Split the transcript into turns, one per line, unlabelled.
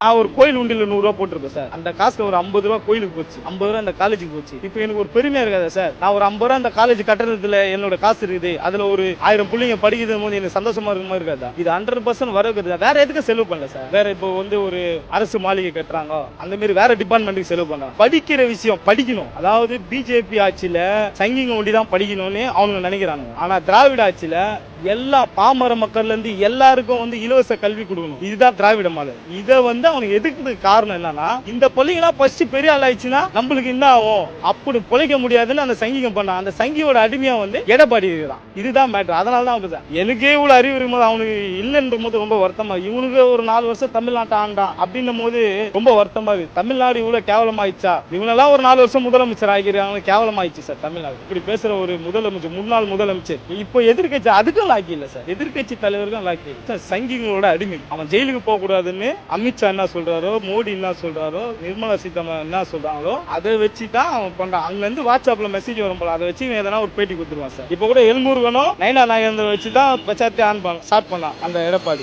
நான் ஒரு கோயில் உண்டியில் 100 ரூபா போட்டிருப்பேன் சார். அந்த காசுல ஒரு 50 ரூபா கோயிலுக்கு போச்சு, 50 ரூபா அந்த காலேஜுக்கு போச்சு. இப்போ எனக்கு ஒரு பெருமையா இருக்காதா சார்? நான் ஒரு 50 ரூபா அந்த காலேஜ் கட்டணத்துல என்னோட காசு இருக்குது, அதுல ஒரு 1000 பிள்ளைங்க படிக்கிறது போது எனக்கு சந்தோஷமா இருக்குமா இருக்காதா? இது 100% வரவுக்குது. வேற எதுக்கு செலவு பண்ணல சார். வேற இப்போ ஒரு அரசு மாளிகை கட்டுறாங்க, அந்த மாதிரி வேற டிபார்ட்மெண்ட்டுக்கு செலவு பண்ணலாம். படிக்கிற விஷயம் படிக்கணும். அதாவது பிஜேபி ஆட்சியில சங்கிங்க ஒண்டி தான் படிக்கணும்னு அவங்க நினைக்கிறாங்க. ஆனா திராவிட ஆட்சியில எல்லா பாமர மக்கள்ல இருந்து எல்லாருக்கும் இலவச கல்வி கொடுக்கணும். இதுதான் திராவிட மாடல். இதை அவனுக்கு எதுக்கு காரணம் என்னன்னா, இந்த பிள்ளைங்களா ஃபர்ஸ்ட் பெரிய ஆள் ஆயிடுச்சுன்னா நம்மளுக்கு என்ன ஆகும், அப்படி பொழைக்க முடியாதுன்னு அந்த சங்கிகம் பண்ண அந்த சங்கியோட அடிமையா எடப்பாடி இருக்கிறான். இதுதான் மேட்டர். அதனாலதான் அவனுக்கு எனக்கே இவ்வளவு அறிவு இருக்கும்போது அவனுக்கு இல்லைன்ற போது ரொம்ப வருத்தமா. இவனுக்கு ஒரு 4 வருஷம் தமிழ்நாட்டை ஆண்டான் அப்படின்னும் போது ரொம்ப வருத்தமா இருக்கு. தமிழ்நாடு இவ்வளவு கேவலமாயிடுச்சா? இவனெல்லாம் ஒரு 4 வருஷம் முதலமைச்சர் ஆகிறாங்க, கேவலமாயிடுச்சு சார் தமிழ்நாடு. இப்படி பேசுற ஒரு முதலமைச்சர், முன்னாள் முதலமைச்சர் இப்போ எதிர்கட்சி அதுக்கும் லாக்கி இல்ல சார். எதிர்கட்சி தலைவருக்கும் லாக்கி சார். சங்கிகளோட அடிமை. அவன் ஜெயிலுக்கு போக கூடாதுன்னு அமித்ஷா என்ன சொல்றாரோ, மோடி என்ன சொல்றாரோ, நிர்மலா சீதாராமன் என்ன சொல்றாங்களோ அதை வச்சுதான் அவன் பண்றான். அங்க இருந்து வாட்ஸ்அப்ல மெசேஜ் வரும் போல, அதை வச்சு எதனா ஒரு பேட்டி கொடுத்துருவான் சார். இப்போ கூட எல்முருகனும் நயனா நாகேந்திரன் வச்சுதான் பிரச்சாரத்தை ஸ்டார்ட் பண்ணான் அந்த எடப்பாடி.